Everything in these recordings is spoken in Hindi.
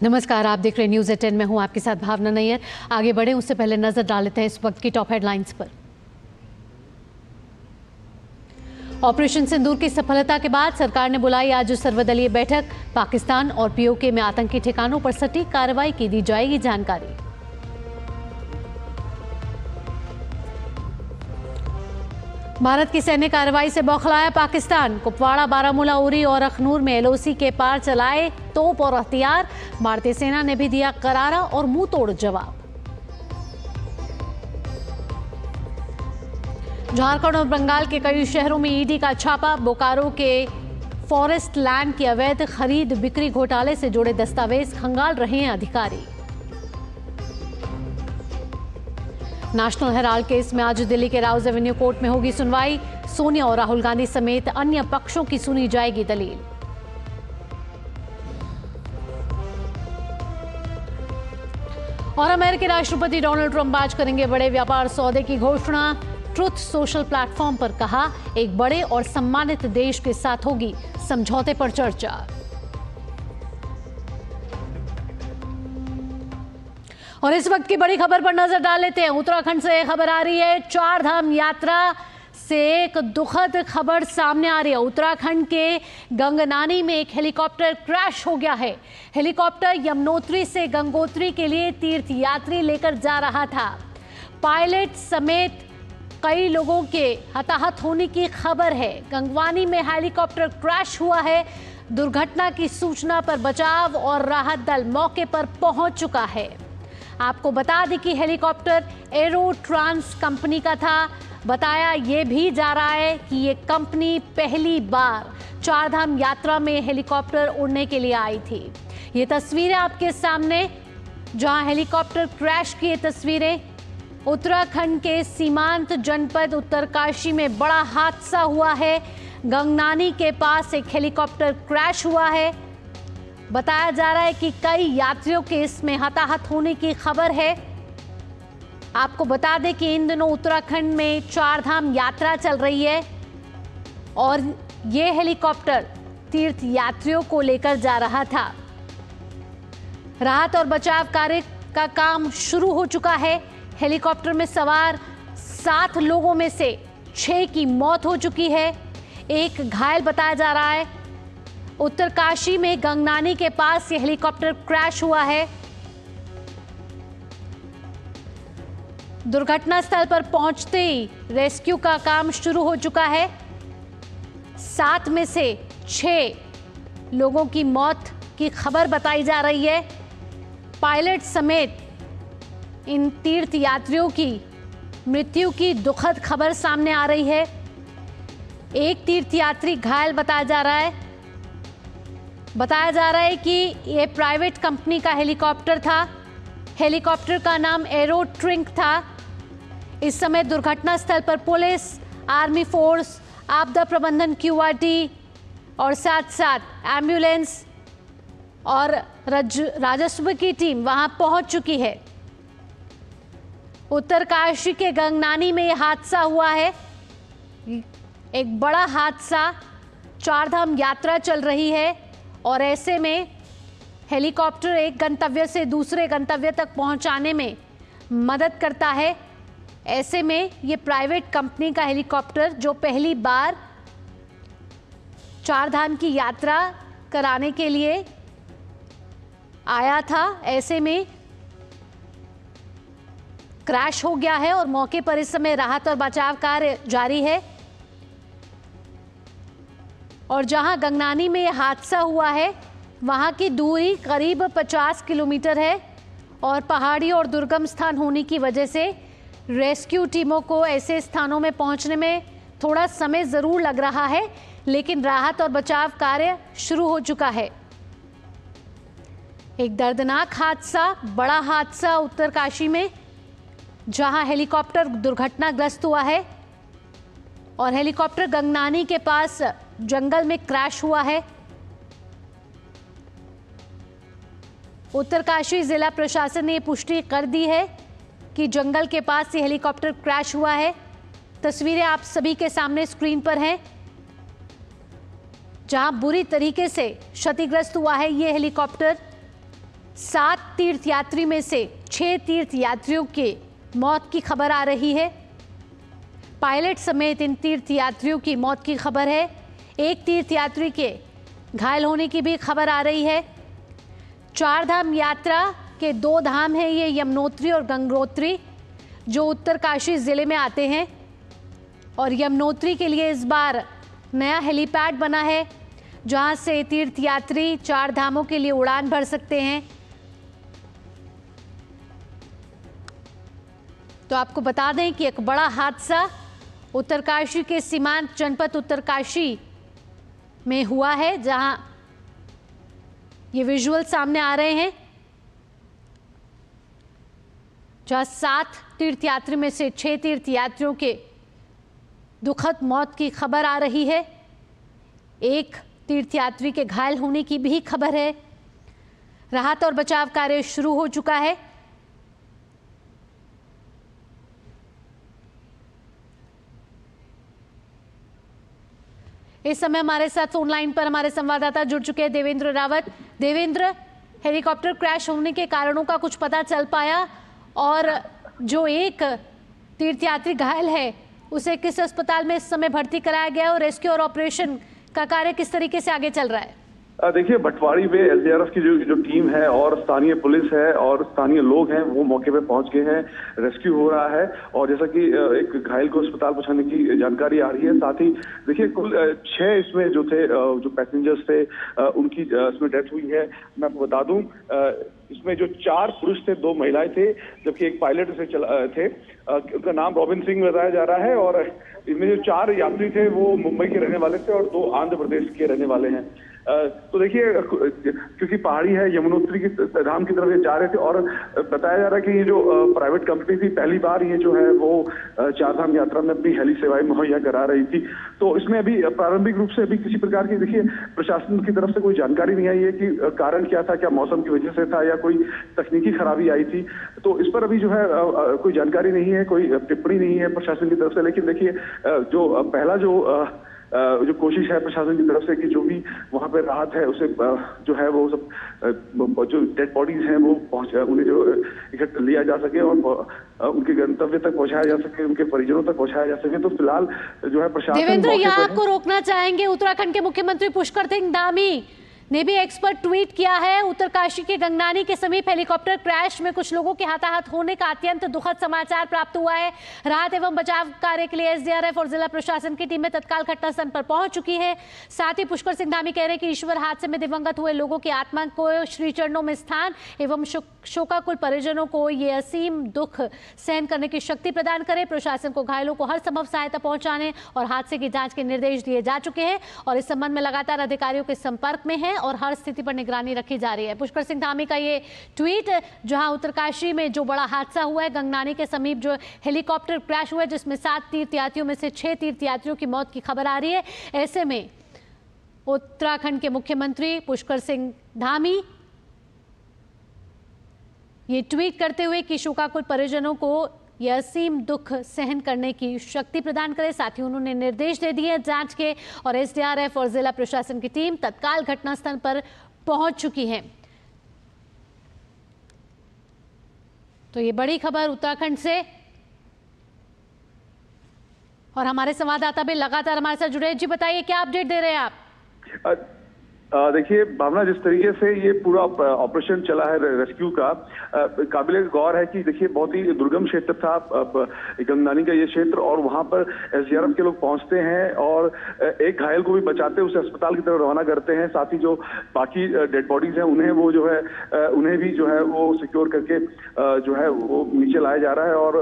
नमस्कार, आप देख रहे हैं न्यूज़ 18 में हूं आपके साथ भावना नैयर। आगे बढ़े उससे पहले नजर डाल लेते हैं इस वक्त की टॉप हेडलाइंस पर। ऑपरेशन सिंदूर की सफलता के बाद सरकार ने बुलाई आज सर्वदलीय बैठक। पाकिस्तान और पीओके में आतंकी ठिकानों पर सटीक कार्रवाई की दी जाएगी जानकारी। भारत की सैन्य कार्रवाई से बौखलाया पाकिस्तान। कुपवाड़ा, बारामूला, उरी और अखनूर में एलओसी के पार चलाए तोप और हथियार। भारतीय सेना ने भी दिया करारा और मुंह तोड़ जवाब। झारखंड और बंगाल के कई शहरों में ईडी का छापा। बोकारो के फॉरेस्ट लैंड की अवैध खरीद बिक्री घोटाले से जुड़े दस्तावेज खंगाल रहे हैं अधिकारी। नेशनल हेराल्ड केस में आज दिल्ली के राउज एवेन्यू कोर्ट में होगी सुनवाई। सोनिया और राहुल गांधी समेत अन्य पक्षों की सुनी जाएगी दलील। और अमेरिकी राष्ट्रपति डोनाल्ड ट्रंप आज करेंगे बड़े व्यापार सौदे की घोषणा। ट्रुथ सोशल प्लेटफॉर्म पर कहा, एक बड़े और सम्मानित देश के साथ होगी समझौते पर चर्चा। और इस वक्त की बड़ी खबर पर नजर डाल लेते हैं। उत्तराखंड से खबर आ रही है। चार धाम यात्रा से एक दुखद खबर सामने आ रही है। उत्तराखंड के गंगनानी में एक हेलीकॉप्टर क्रैश हो गया है। हेलीकॉप्टर यमुनोत्री से गंगोत्री के लिए तीर्थ यात्री लेकर जा रहा था। पायलट समेत कई लोगों के हताहत होने की खबर है। गंगवानी में हेलीकॉप्टर क्रैश हुआ है। दुर्घटना की सूचना पर बचाव और राहत दल मौके पर पहुंच चुका है। आपको बता दें कि हेलीकॉप्टर एरो ट्रांस कंपनी का था। बताया ये भी जा रहा है कि ये कंपनी पहली बार चारधाम यात्रा में हेलीकॉप्टर उड़ने के लिए आई थी। ये तस्वीरें आपके सामने, जहां हेलीकॉप्टर क्रैश की ये तस्वीरें। उत्तराखंड के सीमांत जनपद उत्तरकाशी में बड़ा हादसा हुआ है। गंगनानी के पास एक हेलीकॉप्टर क्रैश हुआ है। बताया जा रहा है कि कई यात्रियों के इसमें हताहत होने की खबर है। आपको बता दें कि इन दिनों उत्तराखंड में चारधाम यात्रा चल रही है और ये हेलीकॉप्टर तीर्थ यात्रियों को लेकर जा रहा था। राहत और बचाव कार्य का काम शुरू हो चुका है। हेलीकॉप्टर में सवार 7 लोगों में से 6 की मौत हो चुकी है। एक घायल बताया जा रहा है। उत्तरकाशी में गंगनानी के पास ये हेलीकॉप्टर क्रैश हुआ है। दुर्घटना स्थल पर पहुंचते ही रेस्क्यू का काम शुरू हो चुका है। 7 में से 6 लोगों की मौत की खबर बताई जा रही है। पायलट समेत इन तीर्थ यात्रियों की मृत्यु की दुखद खबर सामने आ रही है। एक तीर्थ यात्री घायल बताया जा रहा है। बताया जा रहा है कि ये प्राइवेट कंपनी का हेलीकॉप्टर था। हेलीकॉप्टर का नाम एरो ट्रिंक था। इस समय दुर्घटना स्थल पर पुलिस, आर्मी फोर्स, आपदा प्रबंधन क्यूआरटी और साथ साथ एम्बुलेंस और राजस्व की टीम वहां पहुंच चुकी है। उत्तरकाशी के गंगनानी में यह हादसा हुआ है। एक बड़ा हादसा। चारधाम यात्रा चल रही है और ऐसे में हेलीकॉप्टर एक गंतव्य से दूसरे गंतव्य तक पहुंचाने में मदद करता है। ऐसे में ये प्राइवेट कंपनी का हेलीकॉप्टर जो पहली बार चारधाम की यात्रा कराने के लिए आया था, ऐसे में क्रैश हो गया है और मौके पर इस समय राहत और बचाव कार्य जारी है। और जहां गंगनानी में यह हादसा हुआ है वहां की दूरी करीब 50 किलोमीटर है और पहाड़ी और दुर्गम स्थान होने की वजह से रेस्क्यू टीमों को ऐसे स्थानों में पहुंचने में थोड़ा समय ज़रूर लग रहा है, लेकिन राहत और बचाव कार्य शुरू हो चुका है। एक दर्दनाक हादसा, बड़ा हादसा उत्तरकाशी में, जहां हेलीकॉप्टर दुर्घटनाग्रस्त हुआ है और हेलीकॉप्टर गंगनानी के पास जंगल में क्रैश हुआ है। उत्तरकाशी जिला प्रशासन ने पुष्टि कर दी है कि जंगल के पास ये हेलीकॉप्टर क्रैश हुआ है। तस्वीरें आप सभी के सामने स्क्रीन पर हैं, जहां बुरी तरीके से क्षतिग्रस्त हुआ है ये हेलीकॉप्टर। 7 तीर्थयात्री में से 6 तीर्थयात्रियों के मौत की खबर आ रही है। पायलट समेत इन तीर्थयात्रियों की मौत की खबर है। एक तीर्थयात्री के घायल होने की भी खबर आ रही है। 4 धाम यात्रा के 2 धाम हैं, ये यमुनोत्री और गंगोत्री, जो उत्तरकाशी जिले में आते हैं। और यमुनोत्री के लिए इस बार नया हेलीपैड बना है, जहां से तीर्थयात्री 4 धामों के लिए उड़ान भर सकते हैं। तो आपको बता दें कि एक बड़ा हादसा उत्तरकाशी के सीमांत जनपद उत्तरकाशी में हुआ है, जहां ये विजुअल सामने आ रहे हैं, जहां 7 तीर्थयात्री में से 6 तीर्थयात्रियों के दुखद मौत की खबर आ रही है। एक तीर्थयात्री के घायल होने की भी खबर है। राहत और बचाव कार्य शुरू हो चुका है। इस समय हमारे साथ फोन लाइन पर हमारे संवाददाता जुड़ चुके हैं, देवेंद्र रावत। देवेंद्र, हेलीकॉप्टर क्रैश होने के कारणों का कुछ पता चल पाया, और जो एक तीर्थयात्री घायल है उसे किस अस्पताल में इस समय भर्ती कराया गया है, और रेस्क्यू और ऑपरेशन का कार्य किस तरीके से आगे चल रहा है? देखिए, भटवाड़ी में एसडीआरएफ की जो टीम है और स्थानीय पुलिस है और स्थानीय लोग हैं, वो मौके पे पहुंच गए हैं। रेस्क्यू हो रहा है, और जैसा कि एक घायल को अस्पताल पहुंचाने की जानकारी आ रही है। साथ ही देखिए, कुल 6 इसमें जो थे, जो पैसेंजर्स थे, उनकी इसमें डेथ हुई है। मैं आपको बता दूं, इसमें जो 4 पुरुष थे, 2 महिलाएं थे, जबकि एक पायलट से थे। उनका नाम रॉबिन सिंह बताया जा रहा है, और इनमें जो 4 यात्री थे वो मुंबई के रहने वाले थे और 2 आंध्र प्रदेश के रहने वाले हैं। तो देखिए, क्योंकि पहाड़ी है, यमुनोत्री की धाम की तरफ ये जा रहे थे, और बताया जा रहा है कि ये जो प्राइवेट कंपनी थी, पहली बार ये जो है वो 4 धाम यात्रा में अपनी हेली सेवाएं मुहैया करा रही थी। तो इसमें अभी प्रारंभिक रूप से अभी किसी प्रकार की, देखिए, प्रशासन की तरफ से कोई जानकारी नहीं आई है कि कारण क्या था, क्या मौसम की वजह से था या कोई तकनीकी खराबी आई थी। तो इस पर अभी जो है कोई जानकारी नहीं है, कोई टिप्पणी नहीं है प्रशासन की तरफ से। लेकिन देखिए, जो पहला जो कोशिश है प्रशासन की तरफ से कि जो भी वहां पे राहत है उसे जो है वो सब जो डेड बॉडीज हैं वो उन्हें जो इकट्ठा लिया जा सके और उनके गंतव्य तक पहुंचाया जा सके, उनके परिजनों तक पहुंचाया जा सके। तो फिलहाल जो है प्रशासन, देवेंद्र, यहाँ आपको रोकना चाहेंगे। उत्तराखंड के मुख्यमंत्री पुष्कर सिंह धामी ने भी एक्सपर्ट ट्वीट किया है। उत्तरकाशी के गंगनानी के समीप हेलीकॉप्टर क्रैश में कुछ लोगों के हताहत होने का अत्यंत दुखद समाचार प्राप्त हुआ है। राहत एवं बचाव कार्य के लिए एसडीआरएफ और जिला प्रशासन की टीमें तत्काल घटनास्थल पर पहुंच चुकी है। साथ ही पुष्कर सिंह धामी कह रहे हैं कि ईश्वर हादसे में दिवंगत हुए लोगों की आत्मा को श्री चरणों में स्थान एवं शोकाकुल परिजनों को ये असीम दुख सहन करने की शक्ति प्रदान करे। प्रशासन को घायलों को हर संभव सहायता पहुंचाने और हादसे की जांच के निर्देश दिए जा चुके हैं, और इस संबंध में लगातार अधिकारियों के संपर्क में है और हर स्थिति पर निगरानी रखी जा रही है। पुष्कर सिंह धामी का ये ट्वीट, जहां उत्तरकाशी में जो बड़ा हादसा हुआ है, गंगनानी के समीप जो हेलीकॉप्टर क्रैश हुआ है, जिसमें 7 तीर्थयात्रियों में से 6 तीर्थयात्रियों की मौत की खबर आ रही है। ऐसे में उत्तराखंड के मुख्यमंत्री पुष्कर सिंह धामी ये ट्वीट करते हुए कि शोकाकुल परिजनों को यह असीम दुख सहन करने की शक्ति प्रदान करे। साथ ही उन्होंने निर्देश दे दिए जांच के, और एसडीआरएफ और जिला प्रशासन की टीम तत्काल घटनास्थल पर पहुंच चुकी है। तो ये बड़ी खबर उत्तराखंड से, और हमारे संवाददाता भी लगातार हमारे साथ जुड़े हैं। जी बताइए, क्या अपडेट दे रहे हैं आप? देखिए भावना, जिस तरीके से ये पूरा ऑपरेशन चला है रेस्क्यू का, काबिल गौर है कि देखिए बहुत ही दुर्गम क्षेत्र था गंगनानी का ये क्षेत्र, और वहां पर एसडीआरएफ के लोग पहुंचते हैं और एक घायल को भी बचाते उसे अस्पताल की तरफ रवाना करते हैं। साथ ही जो बाकी डेड बॉडीज हैं उन्हें वो जो है उन्हें भी जो है वो सिक्योर करके जो है वो नीचे लाया जा रहा है और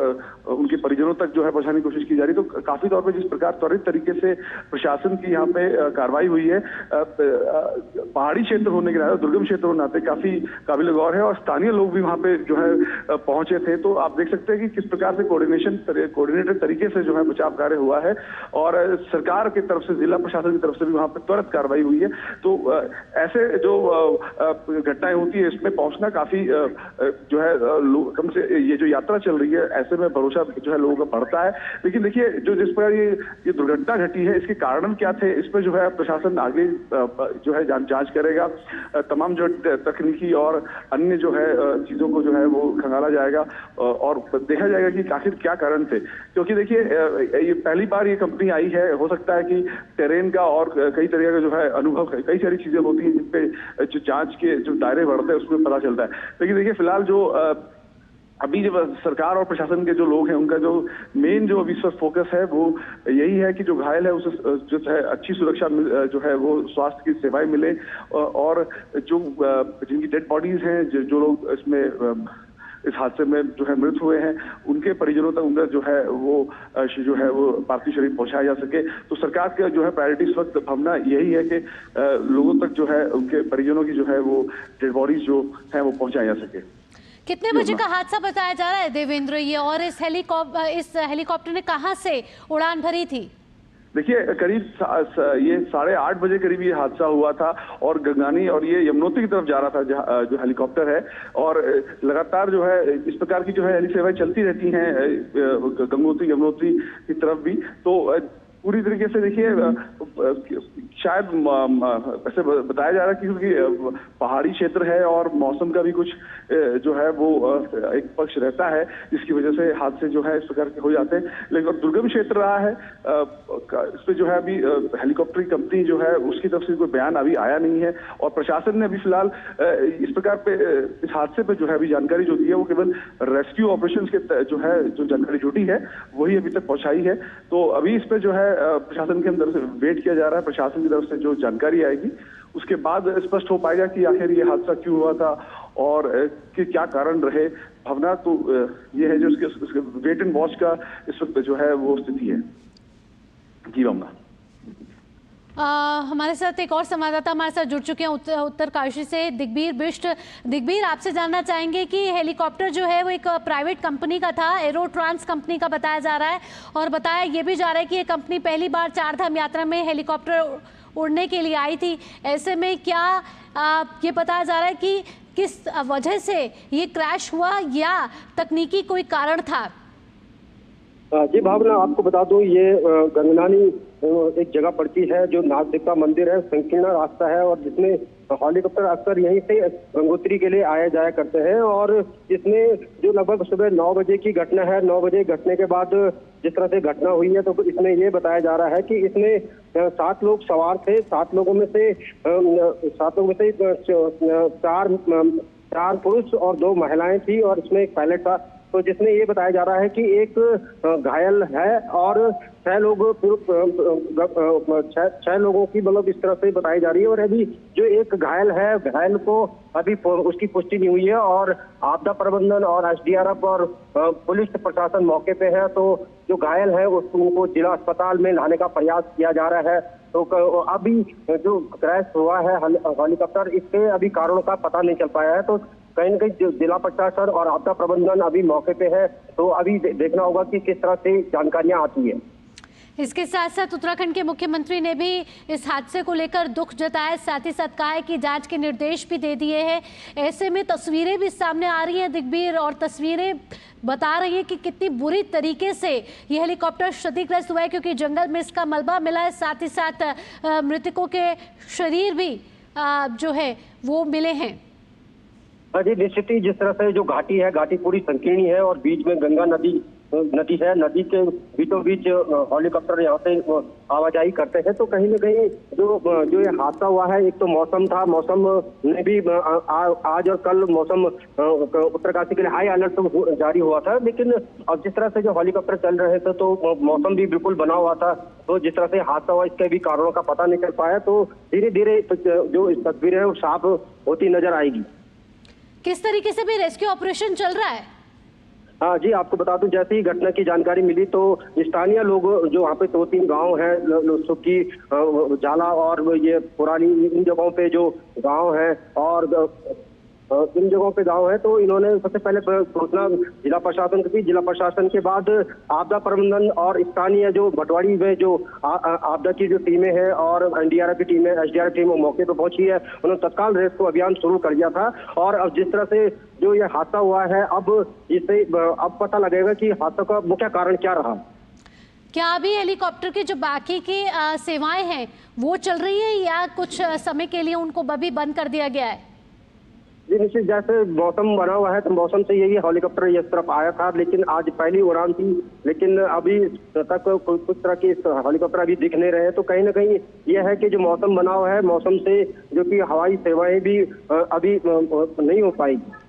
उनके परिजनों तक जो है पहुंचाने की कोशिश की जा रही है। तो काफी तौर पर जिस प्रकार त्वरित तरीके से प्रशासन की यहाँ पे कार्रवाई हुई है, पहाड़ी क्षेत्र होने के नाते, दुर्गम क्षेत्र होने के नाते काफी काबिल गौर है, और स्थानीय लोग भी वहां पे जो है पहुंचे थे। तो आप देख सकते हैं कि किस प्रकार से कोऑर्डिनेटेड तरीके से जो है बचाव कार्य हुआ है, और सरकार की तरफ से, जिला प्रशासन की तरफ से भी वहां पे त्वरित कार्रवाई हुई है। तो ऐसे जो घटनाएं होती है, इसमें पहुंचना काफी जो है कम से ये जो यात्रा चल रही है, ऐसे में भरोसा जो है लोगों का बढ़ता है। लेकिन देखिए, जिस प्रकार ये दुर्घटना घटी है, इसके कारण क्या थे, इस पर जो है प्रशासन आगे जो है जांच करेगा। तमाम जो तकनीकी और अन्य जो है चीजों को जो है वो खंगाला जाएगा और देखा जाएगा कि आखिर क्या कारण थे। क्योंकि देखिए ये पहली बार ये कंपनी आई है, हो सकता है कि टेरेन का और कई तरह का जो है अनुभव, कई सारी चीजें होती हैं जिसपे जो जांच के जो दायरे बढ़ते हैं उसमें पता चलता है। लेकिन देखिए फिलहाल जो अभी जब सरकार और प्रशासन के जो लोग हैं उनका जो मेन जो अभी इस फोकस है वो यही है कि जो घायल है उसे जो है अच्छी सुरक्षा जो है वो स्वास्थ्य की सेवाएं मिले और जो जिनकी डेड बॉडीज हैं जो लोग इसमें इस हादसे में जो है मृत हुए हैं उनके परिजनों तक उनका जो है वो पार्थिव शरीर पहुंचाया जा सके। तो सरकार का जो है प्रायोरिटी इस वक्त भावना यही है कि लोगों तक जो है उनके परिजनों की जो है वो डेड बॉडीज जो है वो पहुंचाई जा सके। कितने बजे का हादसा बताया जा रहा है देवेंद्र ये, और इस हेलीकॉप्टर ने कहां से उड़ान भरी थी? देखिए करीब ये 8:30 बजे करीब ये हादसा हुआ था और गंगानी और ये यमुनोत्री की तरफ जा रहा था जो हेलीकॉप्टर है। और लगातार जो है इस प्रकार की जो है हेली सेवाएं चलती रहती हैं गंगोत्री यमुनोत्री की तरफ भी। तो पूरी तरीके से देखिए शायद ऐसे बताया जा रहा है कि क्योंकि पहाड़ी क्षेत्र है और मौसम का भी कुछ जो है वो एक पक्ष रहता है जिसकी वजह से हादसे जो है इस प्रकार के हो जाते हैं। लेकिन दुर्गम क्षेत्र रहा है, इस पे जो है अभी हेलीकॉप्टर की कंपनी जो है उसकी तरफ से कोई बयान अभी आया नहीं है और प्रशासन ने अभी फिलहाल इस प्रकार पे इस हादसे पे जो है अभी जानकारी जो दी है वो केवल रेस्क्यू ऑपरेशन के जो है जो जानकारी जुटी है वही अभी तक पहुंचाई है। तो अभी इस पे जो है प्रशासन के अंदर से वेट किया जा रहा है, प्रशासन की तरफ से जो जानकारी आएगी उसके बाद स्पष्ट हो पाएगा कि आखिर ये हादसा क्यों हुआ था और कि क्या कारण रहे। भावना तो ये है जो उसके वेट एंड वॉच का इस वक्त जो है वो स्थिति है। जी भावना। हमारे साथ एक और संवाददाता हमारे साथ जुड़ चुके हैं उत्तरकाशी से, दिग्बीर बिष्ट। दिग्बीर, आपसे जानना चाहेंगे कि हेलीकॉप्टर जो है वो एक प्राइवेट कंपनी का था, एरो ट्रांस कंपनी का बताया जा रहा है और बताया ये भी जा रहा है कि ये कंपनी पहली बार चारधाम यात्रा में हेलीकॉप्टर उड़ने के लिए आई थी। ऐसे में क्या ये बताया जा रहा है कि किस वजह से ये क्रैश हुआ या तकनीकी कोई कारण था? जी भावना, आपको बता दूं ये गंगनानी एक जगह पड़ती है जो नाग देवता मंदिर है, संकीर्ण रास्ता है और जिसमें हेलीकॉप्टर अक्सर यहीं से गंगोत्री के लिए आया जाया करते हैं। और इसमें जो लगभग सुबह 9 बजे की घटना है, 9 बजे घटने के बाद जिस तरह से घटना हुई है तो इसमें ये बताया जा रहा है कि इसमें 7 लोग सवार थे। 7 लोगों में से 4 पुरुष और 2 महिलाएं थी और इसमें एक पायलट था। तो जिसमें ये बताया जा रहा है कि एक घायल है और 6 लोगों की मतलब इस तरह से बताई जा रही है। और अभी जो एक घायल है, घायल को अभी उसकी पुष्टि नहीं हुई है और आपदा प्रबंधन और एसडीआरएफ और पुलिस प्रशासन मौके पे है। तो जो घायल है उनको जिला अस्पताल में लाने का प्रयास किया जा रहा है। तो अभी जो क्रैश हुआ है हेलीकॉप्टर, इसके अभी कारणों का पता नहीं चल पाया है। तो कहीं न कहीं जिला प्रशासन और आपदा प्रबंधन अभी मौके पे है। तो अभी देखना होगा कि किस तरह से जानकारियां आती है। इसके साथ साथ उत्तराखंड के मुख्यमंत्री ने भी इस हादसे को लेकर दुख जताया, साथ ही साथ कहा है कि जांच के निर्देश भी दे दिए हैं। ऐसे में तस्वीरें भी सामने आ रही हैं दिग्बीर, और तस्वीरें बता रही हैं कि कितनी बुरी तरीके से ये हेलीकॉप्टर क्षतिग्रस्त हुआ है, क्योंकि जंगल में इसका मलबा मिला है, साथ ही साथ मृतकों के शरीर भी जो है वो मिले हैं। जी निश्चित ही, जिस तरह से जो घाटी है, घाटी पूरी संकीर्ण है और बीच में गंगा नदी है। नदी के बीचों बीच हेलीकॉप्टर यहाँ से आवाजाही करते हैं। तो कहीं न कहीं जो ये हादसा हुआ है, एक तो मौसम था, मौसम ने भी आज और कल मौसम उत्तरकाशी के लिए हाई अलर्ट तो जारी हुआ था। लेकिन अब जिस तरह से जो हेलीकॉप्टर चल रहे थे तो मौसम भी बिल्कुल बना हुआ था। तो जिस तरह से हादसा हुआ इसके भी कारणों का पता नहीं चल पाया। तो धीरे धीरे जो तस्वीरें है वो साफ होती नजर आएगी। किस तरीके से भी रेस्क्यू ऑपरेशन चल रहा है? हाँ जी, आपको बता दूं, जैसे ही घटना की जानकारी मिली तो स्थानीय लोग जो वहाँ पे 2-3 गांव हैं, सुक्की, जाला और ये पुरानी, इन जगहों पे जो गांव हैं और इन जगहों पे गांव है, तो इन्होंने सबसे पहले सूचना जिला प्रशासन की थी। जिला प्रशासन के बाद आपदा प्रबंधन और स्थानीय जो भटवाड़ी में जो आपदा की जो टीमें हैं और एनडीआरएफ की टीमें, एसडीआरएफ टीम मौके पर पहुंची है। उन्होंने तत्काल रेस्क्यू अभियान शुरू कर दिया था। और अब जिस तरह से जो ये हादसा हुआ है, अब इससे अब पता लगेगा कि हादसा का मुख्य कारण क्या रहा। क्या अभी हेलीकॉप्टर की जो बाकी की सेवाएं हैं वो चल रही है या कुछ समय के लिए उनको भी बंद कर दिया गया है? जी निश्चित, जैसे मौसम बना हुआ है तो मौसम से यही हेलीकॉप्टर इस तरफ आया था, लेकिन आज पहली उड़ान थी, लेकिन अभी तक कुछ तरह के हेलीकॉप्टर अभी दिख नहीं रहे। तो कहीं ना कहीं यह है कि जो मौसम बना हुआ है, मौसम से जो कि हवाई सेवाएं भी अभी नहीं हो पाएगी।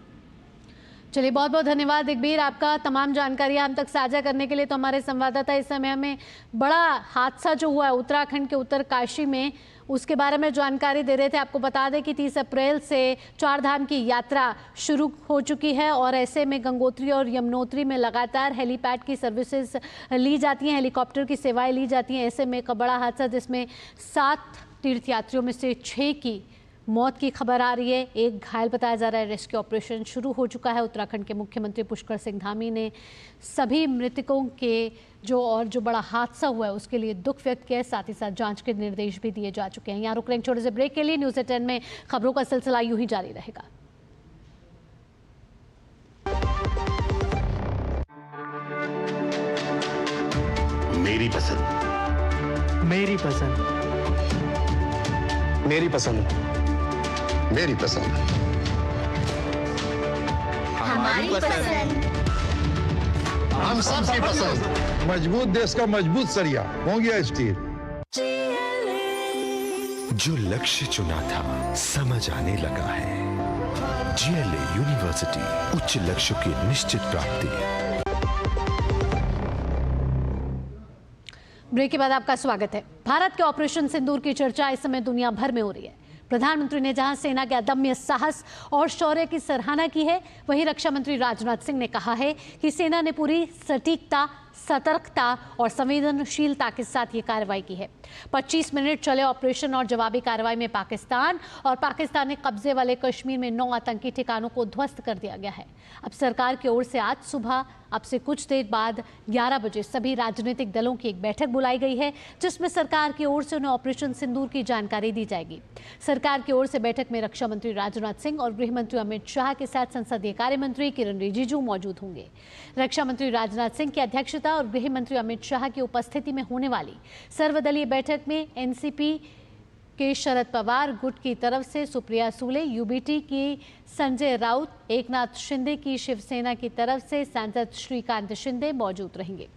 चलिए, बहुत बहुत धन्यवाद दिग्बीर, आपका तमाम जानकारियां हम तक साझा करने के लिए। तो हमारे संवाददाता इस समय हमें बड़ा हादसा जो हुआ है उत्तराखंड के उत्तरकाशी में, उसके बारे में जानकारी दे रहे थे। आपको बता दें कि 30 अप्रैल से चारधाम की यात्रा शुरू हो चुकी है और ऐसे में गंगोत्री और यमुनोत्री में लगातार हेलीपैड की सर्विसेज ली जाती हैं, हेलीकॉप्टर की सेवाएं ली जाती हैं। ऐसे में एक बड़ा हादसा जिसमें 7 तीर्थयात्रियों में से 6 की मौत की खबर आ रही है, एक घायल बताया जा रहा है। रेस्क्यू ऑपरेशन शुरू हो चुका है। उत्तराखंड के मुख्यमंत्री पुष्कर सिंह धामी ने सभी मृतकों के जो बड़ा हादसा हुआ है उसके लिए दुख व्यक्त किया है, साथ ही साथ जांच के निर्देश भी दिए जा चुके हैं। यहाँ रुक रहे हैं छोटे से ब्रेक के लिए। न्यूज़ 10 में खबरों का सिलसिला यूं ही जारी रहेगा। मेरी पसंद, मेरी पसंद, मेरी पसंद, मेरी पसंद, हमारी पसंद, हम सबकी पसंद। मजबूत देश का मजबूत सरिया हो गया स्टील। जो लक्ष्य चुना था समझ आने लगा है। GLA यूनिवर्सिटी, उच्च लक्ष्य की निश्चित प्राप्ति। ब्रेक के बाद आपका स्वागत है। भारत के ऑपरेशन सिंदूर की चर्चा इस समय दुनिया भर में हो रही है। प्रधानमंत्री ने जहां सेना के अदम्य साहस और शौर्य की सराहना की है, वहीं रक्षा मंत्री राजनाथ सिंह ने कहा है कि सेना ने पूरी सटीकता, सतर्कता और संवेदनशीलता के साथ ये कार्रवाई की है। 25 मिनट चले ऑपरेशन और जवाबी कार्रवाई में पाकिस्तान और पाकिस्तानी कब्जे वाले कश्मीर में 9 आतंकी ठिकानों को ध्वस्त कर दिया गया है। अब सरकार की ओर से आज सुबह, अब से कुछ देर बाद 11 बजे सभी राजनीतिक दलों की एक बैठक बुलाई गई है, जिसमें सरकार की ओर से उन्हें ऑपरेशन सिंदूर की जानकारी दी जाएगी। सरकार की ओर से बैठक में रक्षा मंत्री राजनाथ सिंह और गृह मंत्री अमित शाह के साथ संसदीय कार्य मंत्री किरण रिजिजू मौजूद होंगे। रक्षा मंत्री राजनाथ सिंह की अध्यक्षता और गृह मंत्री अमित शाह की उपस्थिति में होने वाली सर्वदलीय बैठक में एनसीपी के शरद पवार गुट की तरफ से सुप्रिया सूले, यूबीटी की संजय राउत, एकनाथ शिंदे की शिवसेना की तरफ से सांसद श्रीकांत शिंदे मौजूद रहेंगे।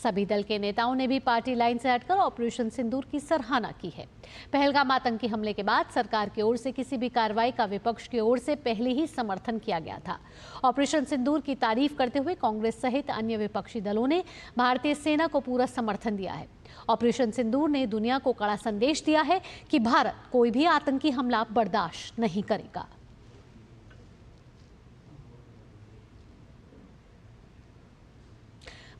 सभी दल के नेताओं ने भी पार्टी लाइन से हटकर ऑपरेशन सिंदूर की सराहना की है। पहलगाम आतंकी हमले के बाद सरकार की ओर से किसी भी कार्रवाई का विपक्ष की ओर से पहले ही समर्थन किया गया था। ऑपरेशन सिंदूर की तारीफ करते हुए कांग्रेस सहित अन्य विपक्षी दलों ने भारतीय सेना को पूरा समर्थन दिया है। ऑपरेशन सिंदूर ने दुनिया को कड़ा संदेश दिया है कि भारत कोई भी आतंकी हमला बर्दाश्त नहीं करेगा।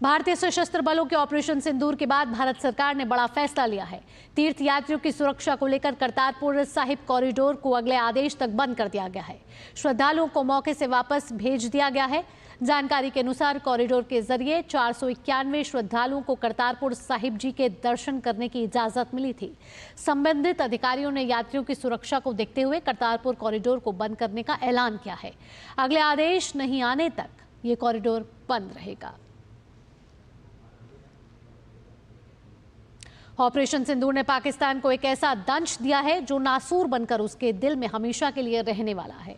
भारतीय सशस्त्र बलों के ऑपरेशन सिंदूर के बाद भारत सरकार ने बड़ा फैसला लिया है। तीर्थ यात्रियों की सुरक्षा को लेकर करतारपुर साहिब कॉरिडोर को अगले आदेश तक बंद कर दिया गया है। श्रद्धालुओं को मौके से वापस भेज दिया गया है। जानकारी के अनुसार कॉरिडोर के जरिए 491 श्रद्धालुओं को करतारपुर साहिब जी के दर्शन करने की इजाजत मिली थी। संबंधित अधिकारियों ने यात्रियों की सुरक्षा को देखते हुए करतारपुर कॉरिडोर को बंद करने का ऐलान किया है। अगले आदेश नहीं आने तक ये कॉरिडोर बंद रहेगा। ऑपरेशन सिंदूर ने पाकिस्तान को एक ऐसा दंश दिया है जो नासूर बनकर उसके दिल में हमेशा के लिए रहने वाला है।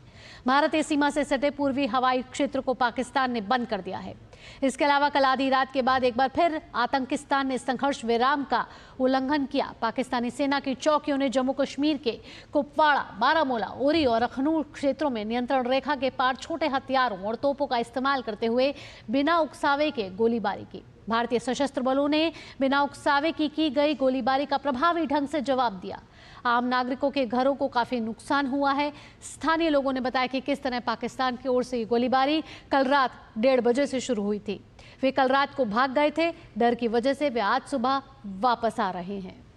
भारतीय सीमा से सटे पूर्वी हवाई क्षेत्र को पाकिस्तान ने बंद कर दिया है। इसके अलावा कल आधी रात के बाद एक बार फिर आतंकिस्तान ने संघर्ष विराम का उल्लंघन किया। पाकिस्तानी सेना की चौकियों ने जम्मू कश्मीर के कुपवाड़ा, बारामूला, उरी और अखनूर क्षेत्रों में नियंत्रण रेखा के पार छोटे हथियारों और तोपों का इस्तेमाल करते हुए बिना उकसावे के गोलीबारी की। भारतीय सशस्त्र बलों ने बिना उकसावे की गई गोलीबारी का प्रभावी ढंग से जवाब दिया। आम नागरिकों के घरों को काफी नुकसान हुआ है। स्थानीय लोगों ने बताया कि किस तरह पाकिस्तान की ओर से ये गोलीबारी कल रात 1:30 बजे से शुरू हुई थी। वे कल रात को भाग गए थे। डर की वजह से वे आज सुबह वापस आ रहे हैं।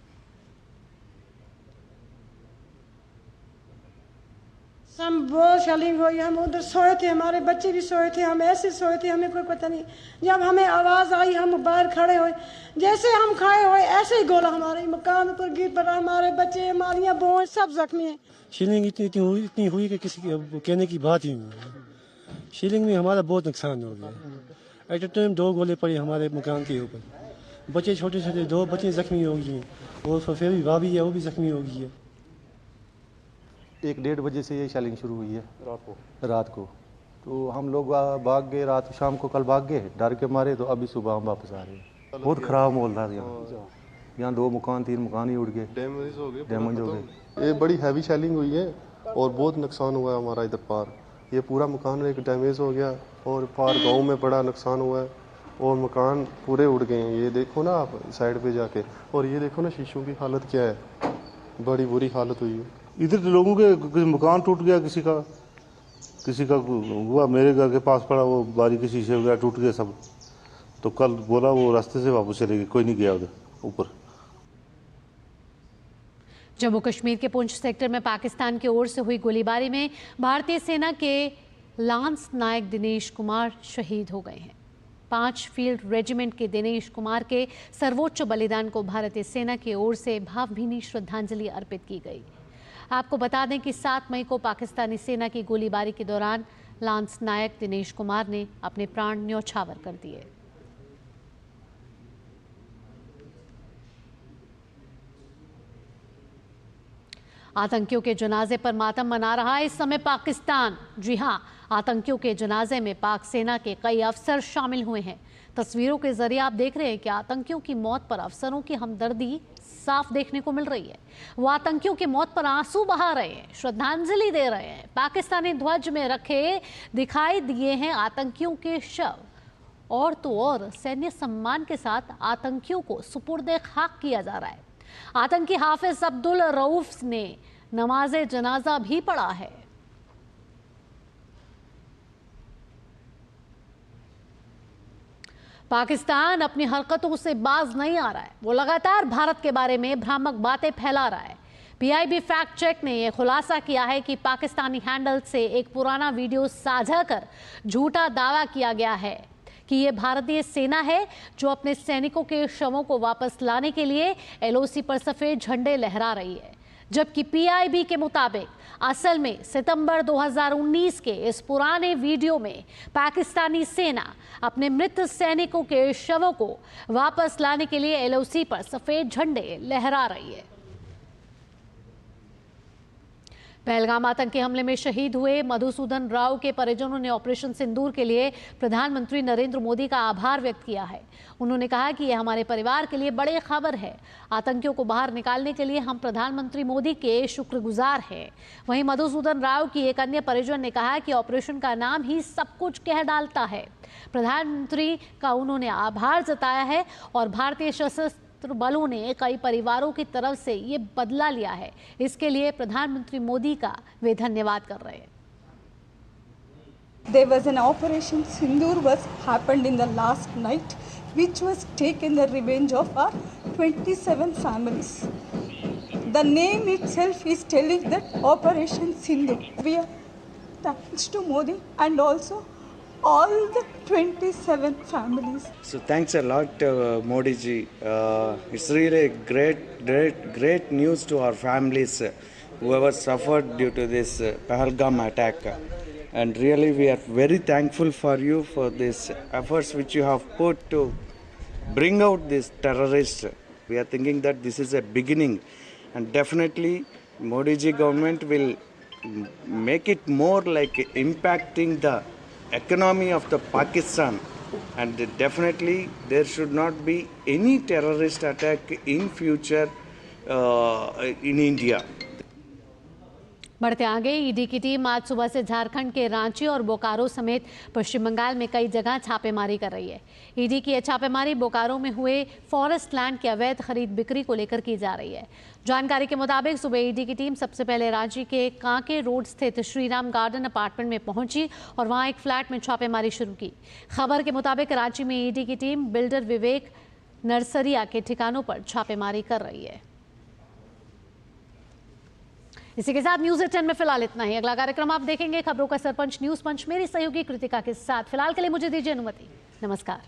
हम बहुत शलिंग हुई, हम उधर सोए थे, हमारे बच्चे भी सोए थे, हम ऐसे सोए थे, हमें कोई पता नहीं। जब हमें आवाज़ आई हम बाहर खड़े हुए, जैसे हम खड़े हुए ऐसे ही गोला हमारे मकान पर गिर पड़ा। हमारे बच्चे, हमारियाँ बहुएं सब जख्मी हैं। शीलिंग इतनी हुई कि किसी कहने की बात ही नहीं। शीलिंग में हमारा बहुत नुकसान हो गया। एट ए टाइम 2 गोले पड़े हमारे मकान के ऊपर। बच्चे छोटे छोटे 2 बच्चे जख्मी हो गए हैं और फिर भी भाभी है वो भी जख्मी हो गई है। 1-1:30 बजे से ये शेलिंग शुरू हुई है रात को। तो हम लोग भाग गए, रात शाम को कल भाग गए डर के मारे, तो अभी सुबह हम वापस आ रहे हैं। बहुत ख़राब माहौल था यहाँ 2 मकान 3 मकान ही उड़ गए, डैमेज हो गए। ये बड़ी हैवी शेलिंग हुई है और बहुत नुकसान हुआ है हमारा इधर पार। ये पूरा मकान एक डैमेज हो गया और पार गांव में बड़ा नुकसान हुआ है और मकान पूरे उड़ गए हैं। ये देखो ना आप साइड पे जाके, और ये देखो ना शीशों की हालत क्या है, बड़ी बुरी हालत हुई है। इधर लोगों के मकान टूट गया, किसी का हुआ, मेरे घर के पास पड़ा वो बारी के शीशे वगैरह टूट गए सब। तो कल बोला वो रास्ते से वापस चले गए, कोई नहीं गया उधर ऊपर। जम्मू कश्मीर के पुंछ सेक्टर में पाकिस्तान की ओर से हुई गोलीबारी में भारतीय सेना के लांस नायक दिनेश कुमार शहीद हो गए हैं। 5 फील्ड रेजिमेंट के दिनेश कुमार के सर्वोच्च बलिदान को भारतीय सेना की ओर से भावभीनी श्रद्धांजलि अर्पित की गई। आपको बता दें कि 7 मई को पाकिस्तानी सेना की गोलीबारी के दौरान लांस नायक दिनेश कुमार ने अपने प्राण न्यौछावर कर दिए। आतंकियों के जनाजे पर मातम मना रहा है इस समय पाकिस्तान। जी हां, आतंकियों के जनाजे में पाक सेना के कई अफसर शामिल हुए हैं। तस्वीरों के जरिए आप देख रहे हैं कि आतंकियों की मौत पर अफसरों की हमदर्दी साफ देखने को मिल रही है। वो आतंकियों की मौत पर आंसू बहा रहे हैं, श्रद्धांजलि दे रहे हैं। पाकिस्तानी ध्वज में रखे दिखाई दिए हैं आतंकियों के शव, और तो और सैन्य सम्मान के साथ आतंकियों को सुपुर्दे खाक किया जा रहा है। आतंकी हाफिज अब्दुल रऊफ ने नमाजे जनाजा भी पढ़ा है। पाकिस्तान अपनी हरकतों से बाज नहीं आ रहा है। वो लगातार भारत के बारे में भ्रामक बातें फैला रहा है। पीआईबी फैक्ट चेक ने यह खुलासा किया है कि पाकिस्तानी हैंडल से एक पुराना वीडियो साझा कर झूठा दावा किया गया है कि ये भारतीय सेना है जो अपने सैनिकों के शवों को वापस लाने के लिए एलओसी पर सफेद झंडे लहरा रही है, जबकि पीआईबी के मुताबिक असल में सितंबर 2019 के इस पुराने वीडियो में पाकिस्तानी सेना अपने मृत सैनिकों के शवों को वापस लाने के लिए एलओसी पर सफेद झंडे लहरा रही है। पहलगाम आतंकी हमले में शहीद हुए मधुसूदन राव के परिजनों ने ऑपरेशन सिंदूर के लिए प्रधानमंत्री नरेंद्र मोदी का आभार व्यक्त किया है। उन्होंने कहा कि यह हमारे परिवार के लिए बड़ी खबर है। आतंकियों को बाहर निकालने के लिए हम प्रधानमंत्री मोदी के शुक्रगुजार हैं। वहीं मधुसूदन राव की एक अन्य परिजन ने कहा कि ऑपरेशन का नाम ही सब कुछ कह डालता है। प्रधानमंत्री का उन्होंने आभार जताया है और भारतीय सशस्त्र बलों ने कई परिवारों की तरफ से ये बदला लिया है। इसके लिए प्रधानमंत्री मोदी का वे धन्यवाद कर रहे हैं। There was an operation Sindoor was happened in the last night, which was taken the revenge of our 27 families. The name itself is telling that Operation Sindoor. We are thanks to Modi and also all the 27 families. So thanks a lot, Modi ji. It's really great news to our families whoever suffered due to this Pahalgam attack. And really we are very thankful for you for these efforts which you have put to bring out these terrorists. We are thinking that this is a beginning, and definitely Modi ji government will make it more like impacting the economy of the Pakistan, and definitely there should not be any terrorist attack in future in India. बढ़ते आगे, ईडी की टीम आज सुबह से झारखंड के रांची और बोकारो समेत पश्चिम बंगाल में कई जगह छापेमारी कर रही है। ईडी की यह छापेमारी बोकारो में हुए फॉरेस्ट लैंड की अवैध खरीद बिक्री को लेकर की जा रही है। जानकारी के मुताबिक सुबह ईडी की टीम सबसे पहले रांची के कांके रोड स्थित श्रीराम गार्डन अपार्टमेंट में पहुंची और वहां एक फ्लैट में छापेमारी शुरू की। खबर के मुताबिक रांची में ईडी की टीम बिल्डर विवेक नरसरिया के ठिकानों पर छापेमारी कर रही है। इसी के साथ न्यूज़ 10 में फिलहाल इतना ही। अगला कार्यक्रम आप देखेंगे खबरों का सरपंच न्यूज़ पंच, मेरी सहयोगी कृतिका के साथ। फिलहाल के लिए मुझे दीजिए अनुमति। नमस्कार।